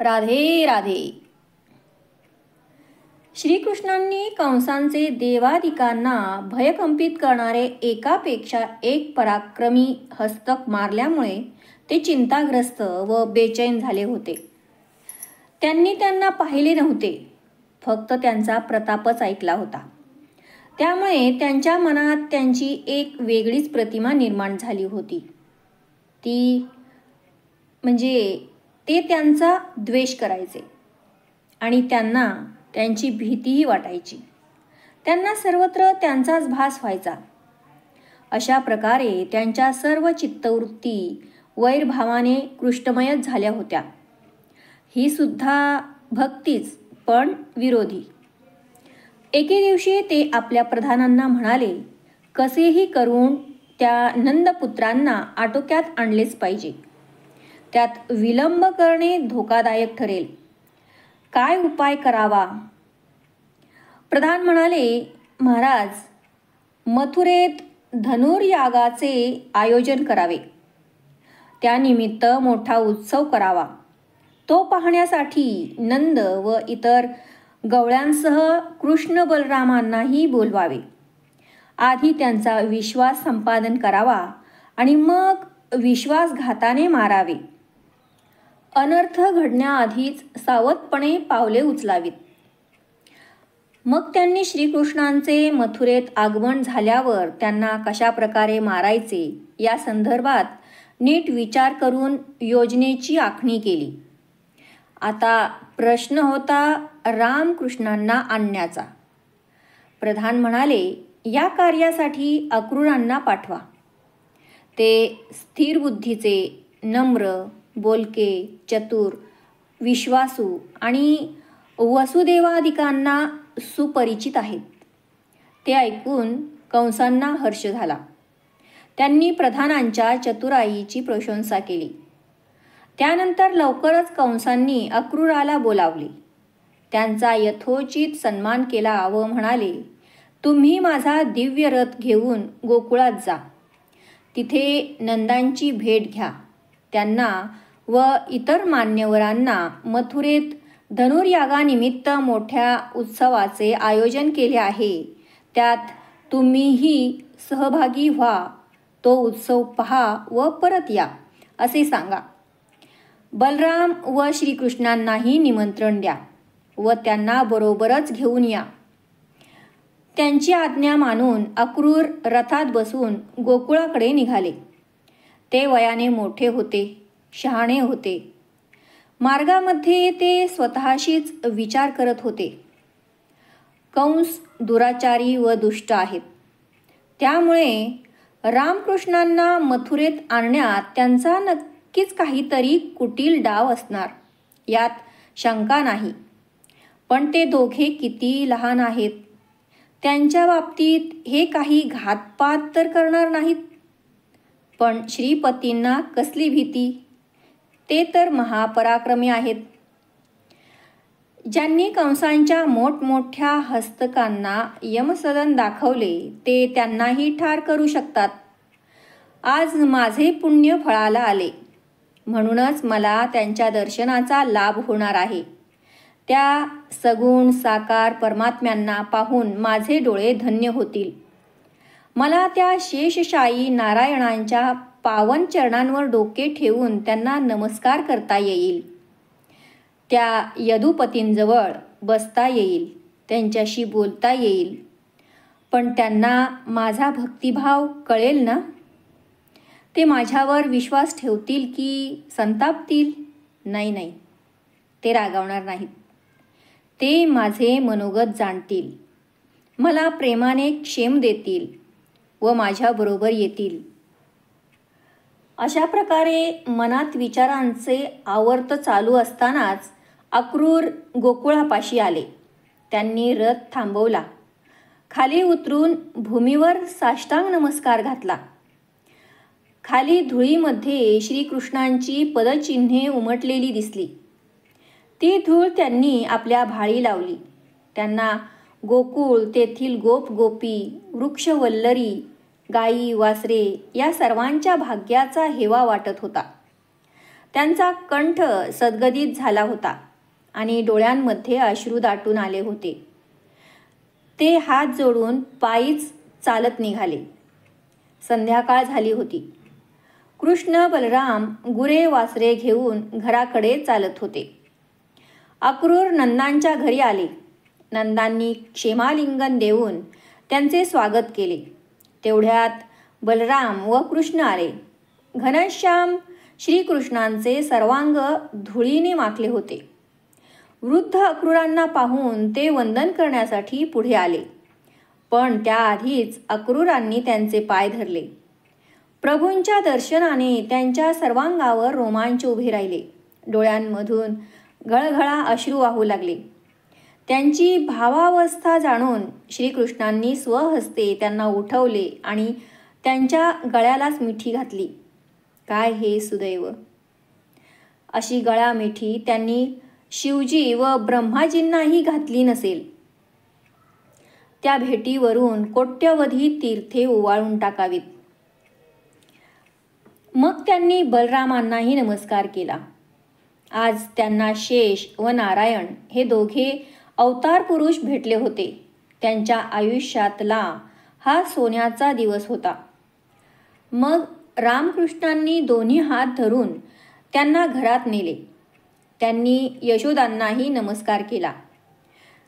राधे राधे. श्रीकृष्णांनी कंसांचे देवादिकांना भयकंपित करणारे एकापेक्षा एक पराक्रमी हस्तक मारल्यामुळे ते चिंताग्रस्त व बेचैन झाले होते. त्यांनी त्यांना पाहिले नव्हते, फक्त त्यांचा प्रतापच ऐकला होता. त्यामुळे त्यांच्या मनात त्यांची एक वेगळीच प्रतिमा निर्माण झाली होती. ती म्हणजे ते त्यांचा द्वेष करायचे आणि त्यांना त्यांची भीतीही वाटायची. त्यांना सर्वत्र त्यांचाच भास व्हायचा. अशा प्रकारे त्यांच्या सर्व चित्तवृत्ती वैरभावाने कृष्णमयच झाल्या होत्या. ही सुद्धा भक्तीच, पण विरोधी. एके दिवशी ते आपल्या प्रधानांना म्हणाले, कसेही करून त्या नंदपुत्रांना आटोक्यात आणलेच पाहिजे. त्यात विलंब करणे धोकादायक ठरेल. काय उपाय करावा? प्रधान म्हणाले, महाराज, मथुरेत धनुर्यागाचे आयोजन करावे. त्यानिमित्त मोठा उत्सव करावा. तो पाहण्यासाठी नंद व इतर गवळ्यांसह कृष्ण बलरामांनाही बोलवावे. आधी त्यांचा विश्वास संपादन करावा आणि मग विश्वासघाताने मारावे. अनर्थ घडण्याआधीच सावधपणे पावले उचलावीत. मग त्यांनी श्रीकृष्णांचे मथुरेत आगमन झाल्यावर त्यांना कशा प्रकारे मारायचे या संदर्भात नीट विचार करून योजनेची आखणी केली. आता प्रश्न होता रामकृष्णांना आणण्याचा. प्रधान म्हणाले, या कार्यासाठी अक्रूरांना पाठवा. ते स्थिर बुद्धीचे, नम्र, बोलके, चतुर, विश्वासू आणि वसुदेवादिकांना सुपरिचित आहेत. ते ऐकून कंसांना हर्ष झाला. त्यांनी प्रधानांच्या चतुराईची प्रशंसा केली. त्यानंतर लवकरच कंसांनी अक्रूराला बोलावले. त्यांचा यथोचित सन्मान केला व म्हणाले, तुम्ही माझा दिव्य रथ घेऊन गोकुळात जा. तिथे नंदांची भेट घ्या. त्यांना व इतर मान्यवरांना मथुरेत धनुर्यागानिमित्त मोठ्या उत्सवाचे आयोजन केले आहे. त्यात तुम्हीही सहभागी व्हा. तो उत्सव पहा व परत या, असे सांगा. बलराम व श्रीकृष्णांनाही निमंत्रण द्या व त्यांना बरोबरच घेऊन या. त्यांची आज्ञा मानून अक्रूर रथात बसून गोकुळाकडे निघाले. ते वयाने मोठे होते, शहाणे होते. मार्गामध्ये ते स्वतःशीच विचार करत होते, कंस दुराचारी व दुष्ट आहेत. त्यामुळे रामकृष्णांना मथुरेत आणण्यात त्यांचा नक्कीच काहीतरी कुटील डाव असणार, यात शंका नाही. पण ते दोघे किती लहान आहेत. त्यांच्या बाबतीत हे काही घातपात तर करणार नाहीत. पण श्रीपतींना कसली भीती? ते तर महापराक्रमी आहेत. ज्यांनी कंसांच्या मोठमोठ्या हस्तकांना यमसदन दाखवले ते त्यांनाही ठार करू शकतात. आज माझे पुण्य फळाला आले, म्हणूनच मला त्यांच्या दर्शनाचा लाभ होणार आहे. त्या सगुण साकार परमात्म्यांना पाहून माझे डोळे धन्य होतील. मला त्या शेषशायी नारायणांच्या पावन चरणांवर डोके ठेवून त्यांना नमस्कार करता येईल. त्या यदुपतींजवळ बसता येईल, त्यांच्याशी बोलता येईल. पण त्यांना माझा भक्तिभाव कळेल ना? ते माझ्यावर विश्वास ठेवतील की संतापतील? नाही, ते रागावणार नाहीत. ते माझे मनोगत जाणतील, मला प्रेमाने क्षेम देतील व माझ्याबरोबर येतील. अशा प्रकारे मनात विचारांचे आवर्त चालू असतानाच अक्रूर गोकुळापाशी आले. त्यांनी रथ थांबवला. खाली उतरून भूमीवर साष्टांग नमस्कार घातला. खाली धुळीमध्ये श्रीकृष्णांची पदचिन्हे उमटलेली दिसली. ती धूळ त्यांनी आपल्या भाळी लावली. त्यांना गोकुळ, तेथील गोप गोपी, वृक्षवल्लरी, गायी वासरे या सर्वांच्या भाग्याचा हेवा वाटत होता. त्यांचा कंठ सद्गदित झाला होता आणि डोळ्यांमध्ये अश्रू दाटून आले होते. ते हात जोडून पायीच चालत निघाले. संध्याकाळ झाली होती. कृष्ण बलराम गुरे वासरे घेऊन घराकडे चालत होते. अक्रूर नंदांच्या घरी आले. नंदांनी क्षेमालिंगन देऊन त्यांचे स्वागत केले. तेवढ्यात बलराम व कृष्ण आले. घनश्याम श्रीकृष्णांचे सर्वांग धुळीने माखले होते. वृद्ध अक्रूरांना पाहून ते वंदन करण्यासाठी पुढे आले, पण त्याआधीच अक्रूरांनी त्यांचे पाय धरले. प्रभूंच्या दर्शनाने त्यांच्या सर्वांगावर रोमांच उभे राहिले. डोळ्यांमधून गळगळा अश्रू वाहू लागले. त्यांची भावावस्था जाणून श्रीकृष्णांनी स्वहस्ते त्यांना उठवले आणि त्यांच्या गळ्यालाच मिठी घातली. काय हे सुदैव! अशी गळामिठी त्यांनी शिवजी व ब्रह्माजींनाही घातली नसेल. त्या भेटीवरून कोट्यवधी तीर्थे ओवाळून टाकावीत. मग त्यांनी बलरामांनाही नमस्कार केला. आज त्यांना शेष व नारायण हे दोघे अवतार पुरुष भेटले होते. त्यांच्या आयुष्यातला हा सोन्याचा दिवस होता. मग रामकृष्णांनी दोन्ही हात धरून त्यांना घरात नेले. त्यांनी यशोदांनाही नमस्कार केला.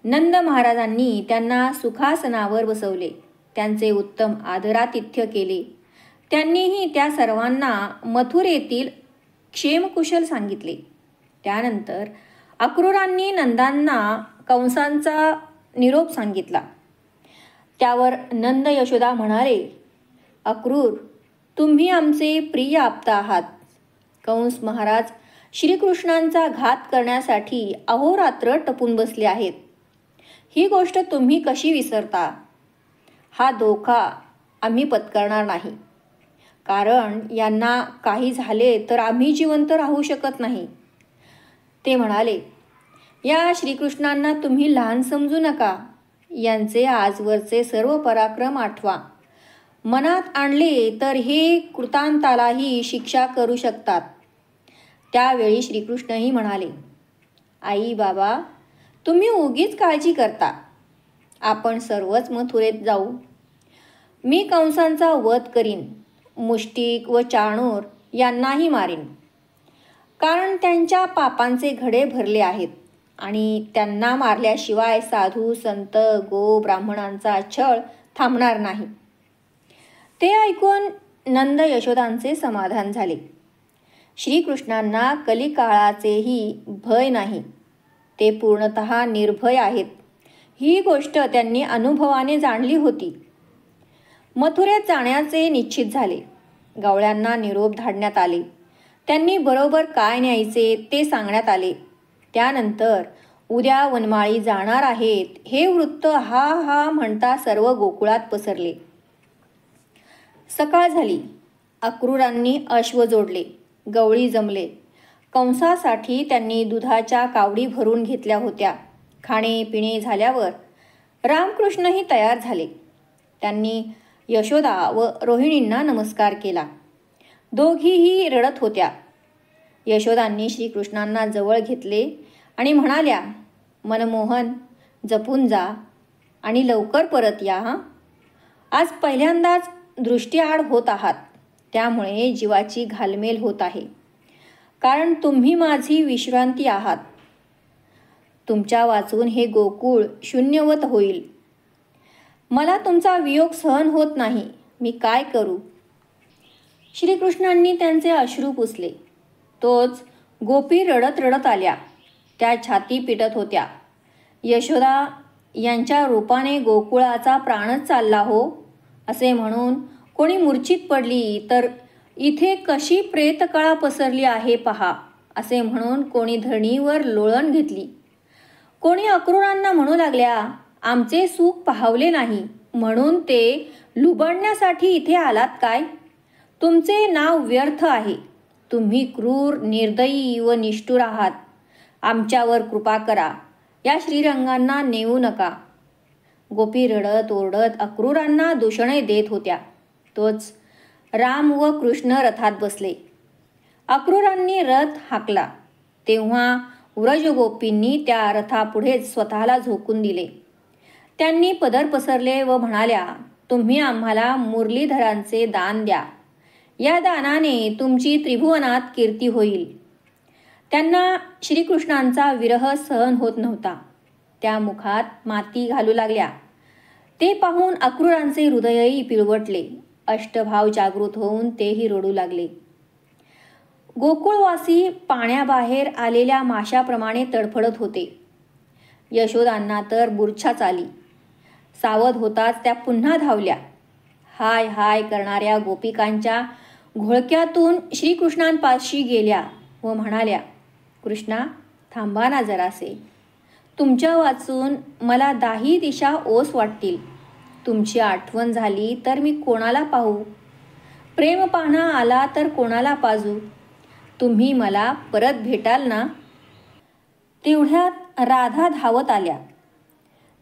नंद महाराजांनी त्यांना सुखासनावर बसवले. त्यांचे उत्तम आदरातिथ्य केले. त्यांनीही त्या सर्वांना मथुरेतील क्षेमकुशल सांगितले. त्यानंतर अक्रूरांनी नंदांना कंसांचा निरोप सांगितला. त्यावर नंद यशोदा म्हणाले, अक्रूर, तुम्ही आमचे प्रिय आप्त आहात. कंस महाराज श्रीकृष्णांचा घात करण्यासाठी अहोरात्र टपून बसले आहेत. ही गोष्ट तुम्ही कशी विसरता? हा धोका आम्ही पत्करणार नाही, कारण यांना काही झाले तर आम्ही जिवंत राहू शकत नाही. ते म्हणाले, या श्रीकृष्णांना तुम्ही लहान समजू नका. यांचे आजवरचे सर्व पराक्रम आठवा. मनात आणले तर हे कृतांतालाही शिक्षा करू शकतात. त्यावेळी श्रीकृष्णही म्हणाले, आई बाबा, तुम्ही उगीच काळजी करता. आपण सर्वच मथुरेत जाऊ. मी कंसांचा वध करीन. मुष्टिक व चाणूर यांनाही मारीन, कारण त्यांच्या पापांचे घडे भरले आहेत आणि त्यांना मारल्याशिवाय साधू संत गो ब्राह्मणांचा छळ थांबणार नाही. ते ऐकून नंद यशोदांचे समाधान झाले. श्रीकृष्णांना कलिकाळाचेही भय नाही. ते पूर्णतः निर्भय आहेत. ही गोष्ट त्यांनी अनुभवाने जाणली होती. मथुरेत जाण्याचे निश्चित झाले. गवळ्यांना निरोप धाडण्यात आले. त्यांनी बरोबर काय न्यायचे ते सांगण्यात आले. त्यानंतर उद्या वनमाळी जाणार आहेत हे वृत्त हा हा म्हणता सर्व गोकुळात पसरले. सकाळ झाली. अक्रूरांनी अश्व जोडले. गवळी जमले. कंसासाठी त्यांनी दुधाच्या कावडी भरून घेतल्या होत्या. खाणे पिणे झाल्यावर रामकृष्णही तयार झाले. त्यांनी यशोदा व रोहिणींना नमस्कार केला. दोघीही रडत होत्या. यशोदांनी श्रीकृष्णांना जवळ घेतले आणि म्हणाल्या, मनमोहन, जपून जा आणि लवकर परत या. आज पहिल्यांदाच दृष्टीआड होत आहात, त्यामुळे जीवाची घालमेल होत आहे, कारण तुम्ही माझी विश्रांती आहात. तुमच्या वाचून हे गोकुळ शून्यवत होईल. मला तुमचा वियोग सहन होत नाही. मी काय करू? श्रीकृष्णांनी त्यांचे अश्रू पुसले. तोच गोपी रडत रडत आल्या. त्या छाती पिटत होत्या. यशोदा, यांच्या रूपाने गोकुळाचा प्राणच चालला हो, असे म्हणून कोणी मूर्छित पडली तर इथे कशी प्रेतकळा पसरली आहे पहा, असे म्हणून कोणी धरणीवर लोळण घेतली. कोणी अक्रूरांना म्हणू लागल्या, आमचे सुख पाहवले नाही म्हणून ते लुबाडण्यासाठी इथे आलात काय? तुमचे नाव व्यर्थ आहे. तुम्ही क्रूर, निर्दयी व निष्ठुर आहात. आमच्यावर कृपा करा. या श्रीरंगांना नेऊ नका. गोपी रडत ओरडत अक्रूरांना दूषणे देत होत्या. तोच राम व कृष्ण रथात बसले. अक्रूरांनी रथ हाकला तेव्हा व्रजगोपींनी त्या रथापुढेच स्वतःला झोकून दिले. त्यांनी पदर पसरले व म्हणाल्या, तुम्ही आम्हाला मुरलीधरांचे दान द्या. या दानाने तुमची त्रिभुवनात कीर्ती होईल. त्यांना श्रीकृष्णांचा विरह सहन होत नव्हता. त्या मुखात माती घालू लागल्या. ते पाहून अक्रूरांचे हृदयही पिळवटले. अष्टभाव जागृत होऊन तेही रडू लागले. गोकुळवासी पाण्याबाहेर आलेल्या माशाप्रमाणे तडफडत होते. यशोदांना तर मूर्छाच आली. सावध होताच त्या पुन्हा धावल्या. हाय हाय करणाऱ्या गोपिकांच्या घोळक्यातून श्रीकृष्णांपाशी गेल्या व म्हणाल्या, कृष्णा, थांबा ना जरासे. तुमच्या वाचून मला दाही दिशा ओस वाटतील. तुमची आठवण झाली तर मी कोणाला पाहू? प्रेमपाना आला तर कोणाला पाजू? तुम्ही मला परत भेटाल ना? तेवढ्यात राधा धावत आल्या.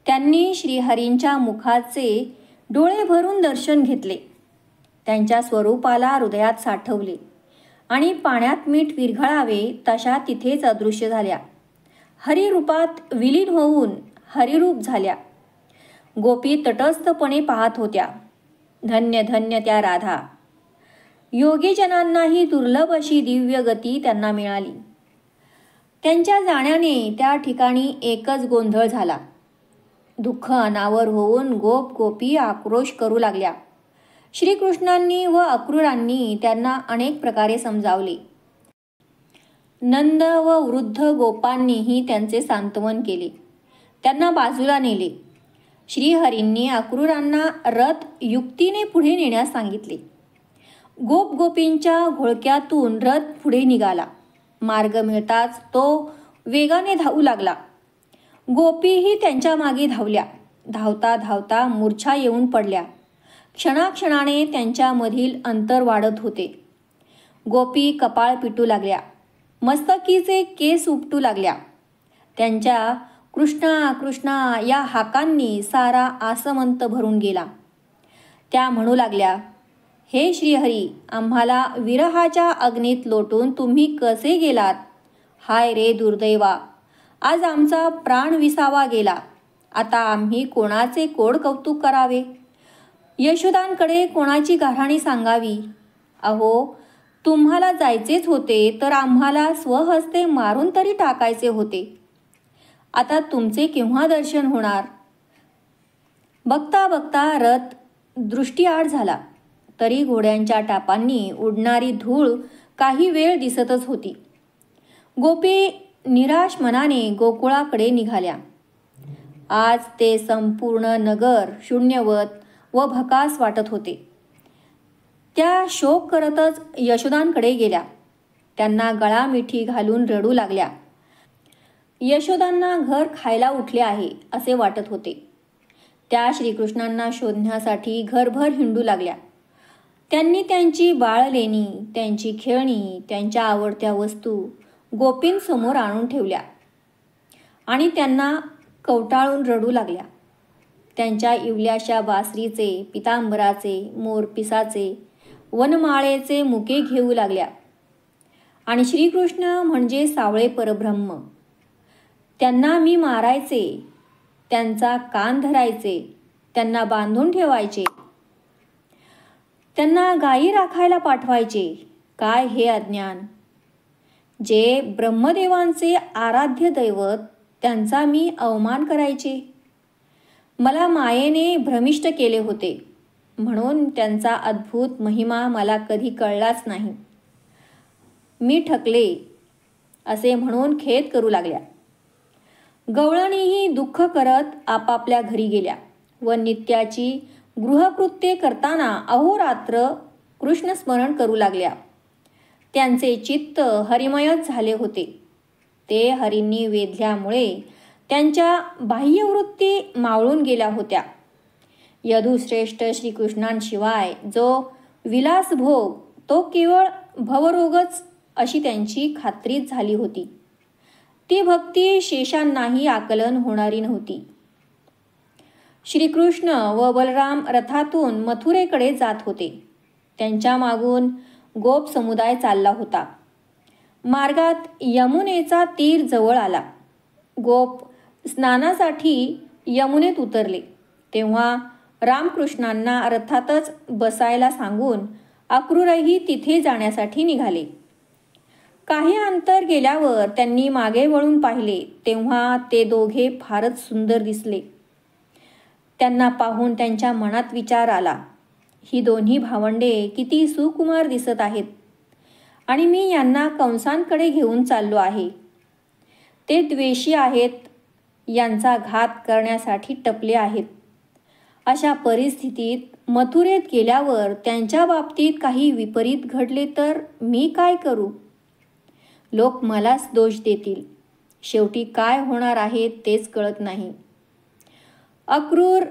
त्यांनी श्रीहरींच्या मुखाचे डोळे भरून दर्शन घेतले. त्यांच्या स्वरूपाला हृदयात साठवले आणि पाण्यात मीठ विरघळावे तशा तिथेच अदृश्य झाल्या. हरिरूपात विलीन होऊन हरिरूप झाल्या. गोपी तटस्थपणे पाहत होत्या. धन्य धन्य त्या राधा. योगीजनांनाही दुर्लभ अशी दिव्य गती त्यांना मिळाली. त्यांच्या जाण्याने त्या ठिकाणी एकच गोंधळ झाला. दुःख अनावर होऊन गोप गोपी आक्रोश करू लागल्या. श्रीकृष्णांनी व अक्रूरांनी त्यांना अनेक प्रकारे समजावले. नंद व वृद्ध गोपांनीही त्यांचे सांत्वन केले. त्यांना बाजूला नेले. श्रीहरींनी अक्रूरांना रथ युक्तीने पुढे नेण्यास सांगितले. गोप गोपींच्या घोळक्यातून रथ पुढे निघाला. मार्ग मिळताच तो वेगाने धावू लागला. गोपीही त्यांच्या मागे धावल्या. धावता धावता मूर्छा येऊन पडल्या. क्षणाक्षणाने त्यांच्यामधील अंतर वाढत होते. गोपी कपाळ पिटू लागल्या. मस्तकीचे केस उपटू लागल्या. त्यांच्या कृष्णा कृष्णा या हाकांनी सारा आसमंत भरून गेला. त्या म्हणू लागल्या, हे श्रीहरी, आम्हाला विरहाच्या अग्नीत लोटून तुम्ही कसे गेलात? हाय रे दुर्दैवा, आज आमचा प्राण विसावा गेला. आता आम्ही कोणाचे कोड कौतुक करावे? यशोदांकडे कोणाची गाऱ्हाणी सांगावी? अहो, तुम्हाला जायचेच होते तर आम्हाला स्वहस्ते मारून तरी टाकायचे होते. आता तुमचे केव्हा दर्शन होणार? बघता बघता रथ दृष्टीआड झाला. तरी घोड्यांच्या टापांनी उडणारी धूळ काही वेळ दिसतच होती. गोपी निराश मनाने गोकुळाकडे निघाल्या. आज ते संपूर्ण नगर शून्यवत व भकास वाटत होते. त्या शोक करतच यशोदांकडे गेल्या. त्यांना गळा मिठी घालून रडू लागल्या. यशोदांना घर खायला उठले आहे असे वाटत होते. त्या श्रीकृष्णांना शोधण्यासाठी घरभर हिंडू लागल्या. त्यांनी त्यांची बाळलेणी, त्यांची खेळणी, त्यांच्या आवडत्या वस्तू गोपींसमोर आणून ठेवल्या आणि त्यांना कवटाळून रडू लागल्या. त्यांच्या इवल्याशा बासरीचे, पितांबराचे, मोरपिसाचे, वनमाळेचे मुके घेऊ लागल्या. आणि श्रीकृष्ण म्हणजे सावळे परब्रह्म. त्यांना मी मारायचे, त्यांचा कान धरायचे, त्यांना बांधून ठेवायचे, त्यांना गायी राखायला पाठवायचे. काय हे अज्ञान! जे ब्रह्मदेवांचे आराध्य दैवत त्यांचा मी अवमान करायचे. मला मायेने भ्रमिष्ट केले होते म्हणून त्यांचा अद्भुत महिमा मला कधी कळलाच नाही. मी ठकले असे म्हणून खेद करू लागल्या. गवळणीही दुःख करत आपापल्या घरी गेल्या व नित्याची गृहकृत्ये करताना अहोरात्र कृष्णस्मरण करू लागल्या. त्यांचे चित्त हरिमयच झाले होते. ते हरींनी वेधल्यामुळे त्यांच्या बाह्यवृत्ती मावळून गेल्या होत्या. यदुश्रेष्ठ श्रीकृष्णांशिवाय जो विलास भोग तो केवळ भवरोगच अशी त्यांची खात्रीच झाली होती. ती भक्ती शेषांनाही आकलन होणारी नव्हती. श्रीकृष्ण व बलराम रथातून मथुरेकडे जात होते. त्यांच्या मागून गोप समुदाय चालला होता. मार्गात यमुनेचा तीर जवळ आला. गोप स्नानासाठी यमुनेत उतरले तेव्हा रामकृष्णांना रथातच बसायला सांगून अक्रूरही तिथे जाण्यासाठी निघाले. काही अंतर गेल्यावर त्यांनी मागे वळून पाहिले तेव्हा ते दोघे फारच सुंदर दिसले. त्यांना पाहून त्यांच्या मनात विचार आला, ही दोन्ही भावंडे किती सुकुमार दिसत आहेत आणि मी यांना कंसांकडे घेऊन चाललो आहे. ते द्वेषी आहेत, यांचा घात करण्यासाठी टपले आहेत. अशा परिस्थितीत मथुरेत गेल्यावर त्यांच्या बाबतीत काही विपरीत घडले तर मी काय करू? लोक मलाच दोष देतील. शेवटी काय होणार आहे तेच कळत नाही. अक्रूर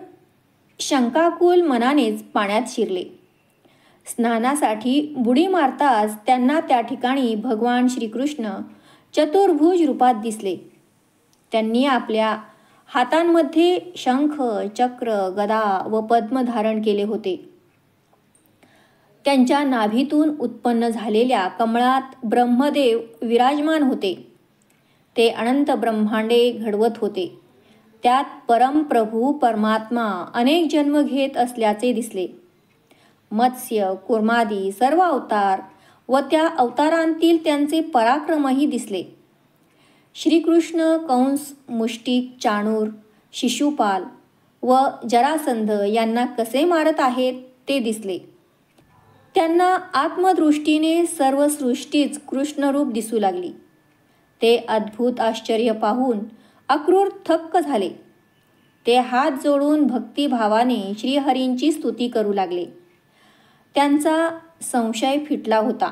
शंकाकुल मनानेच पाण्यात शिरले. स्नानासाठी बुडी मारताच त्यांना त्या ठिकाणी भगवान श्रीकृष्ण चतुर्भुज रूपात दिसले. त्यांनी आपल्या हातांमध्ये शंख, चक्र, गदा व पद्म धारण केले होते. त्यांच्या नाभीतून उत्पन्न झालेल्या कमळात ब्रह्मदेव विराजमान होते. ते अनंत ब्रह्मांडे घडवत होते. त्यात परमप्रभू परमात्मा अनेक जन्म घेत असल्याचे दिसले. मत्स्य, कुर्मादी सर्व अवतार व त्या अवतारांतील त्यांचे पराक्रमही दिसले. श्रीकृष्ण कंस, मुष्टिक, चाणूर, शिशुपाल व जरासंध यांना कसे मारत आहेत ते दिसले. त्यांना आत्मदृष्टीने सर्व सृष्टीच कृष्णरूप दिसू लागली. ते अद्भुत आश्चर्य पाहून अक्रूर थक्क झाले. ते हात जोडून भक्तिभावाने श्रीहरींची स्तुती करू लागले. त्यांचा संशय फिटला होता.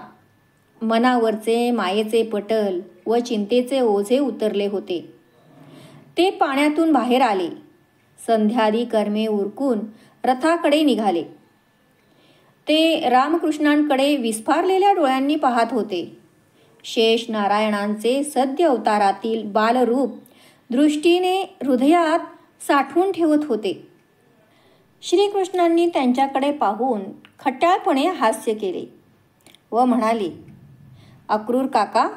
मनावरचे मायेचे पटल व चिंतेचे ओझे उतरले होते. ते पाण्यातून बाहेर आले. संध्यादी कर्मे उरकून रथाकडे निघाले. ते रामकृष्णांकडे विस्फारलेल्या डोळ्यांनी पाहत होते. शेष नारायणांचे सद्य अवतारातील बालरूप दृष्टीने हृदयात साठवून ठेवत होते. श्रीकृष्णांनी त्यांच्याकडे पाहून खट्याळपणे हास्य केले व म्हणाले, अक्रूर काका,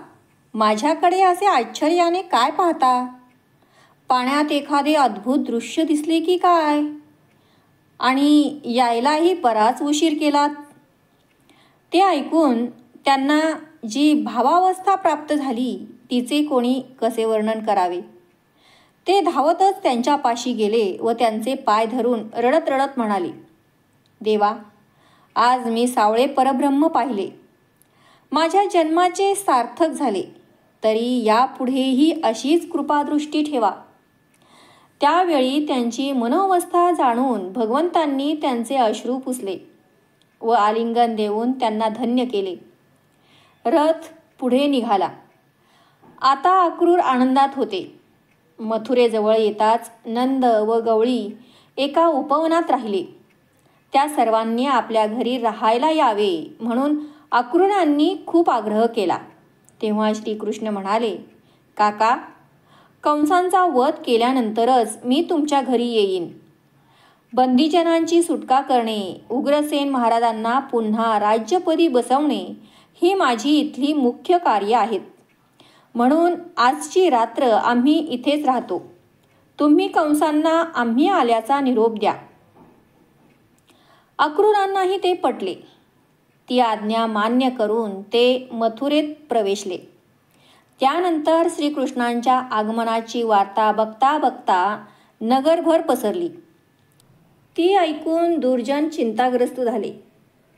माझ्याकडे असे आश्चर्याने काय पाहता? पाण्यात एखादे अद्भुत दृश्य दिसले की काय? आणि यायलाही बराच उशीर केलात. ते ऐकून त्यांना जी भावावस्था प्राप्त झाली तिचे कोणी कसे वर्णन करावे. ते धावतच त्यांच्या पाशी गेले व त्यांचे पाय धरून रडत रडत म्हणाले, देवा, आज मी सावळे परब्रह्म पाहिले. माझ्या जन्माचे सार्थक झाले. तरी यापुढेही अशीच कृपादृष्टी ठेवा. त्यावेळी त्यांची मनोवस्था जाणून भगवंतांनी त्यांचे अश्रू पुसले व आलिंगन देऊन त्यांना धन्य केले. रथ पुढे निघाला. आता अक्रूर आनंदात होते. मथुरेजवळ येताच नंद व गवळी एका उपवनात राहिले. त्या सर्वांनी आपल्या घरी राहायला यावे म्हणून अक्रूरांनी खूप आग्रह केला. तेव्हा श्रीकृष्ण म्हणाले, काका, कंसांचा वध केल्यानंतरच मी तुमच्या घरी येईन. बंदीजनांची सुटका करणे, उग्रसेन महाराजांना पुन्हा राज्यपदी बसवणे ही माझी इथली मुख्य कार्य आहेत. म्हणून आजची रात्र आम्ही इथेच राहतो. तुम्ही कंसांना आम्ही आल्याचा निरोप द्या. अक्रूरांनाही ते पटले. ती आज्ञा मान्य करून ते मथुरेत प्रवेशले. त्यानंतर श्रीकृष्णांच्या आगमनाची वार्ता बघता बघता नगरभर पसरली. ती ऐकून दुर्जन चिंताग्रस्त झाले,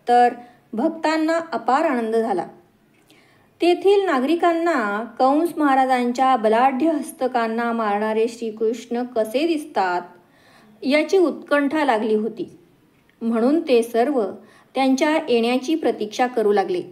तर भक्तांना अपार आनंद झाला. तेथील नागरिकांना कंस महाराजांच्या बलाढ्य हस्तकांना मारणारे श्रीकृष्ण कसे दिसतात याची उत्कंठा लागली होती. म्हणून ते सर्व त्यांच्या येण्याची प्रतीक्षा करू लागले.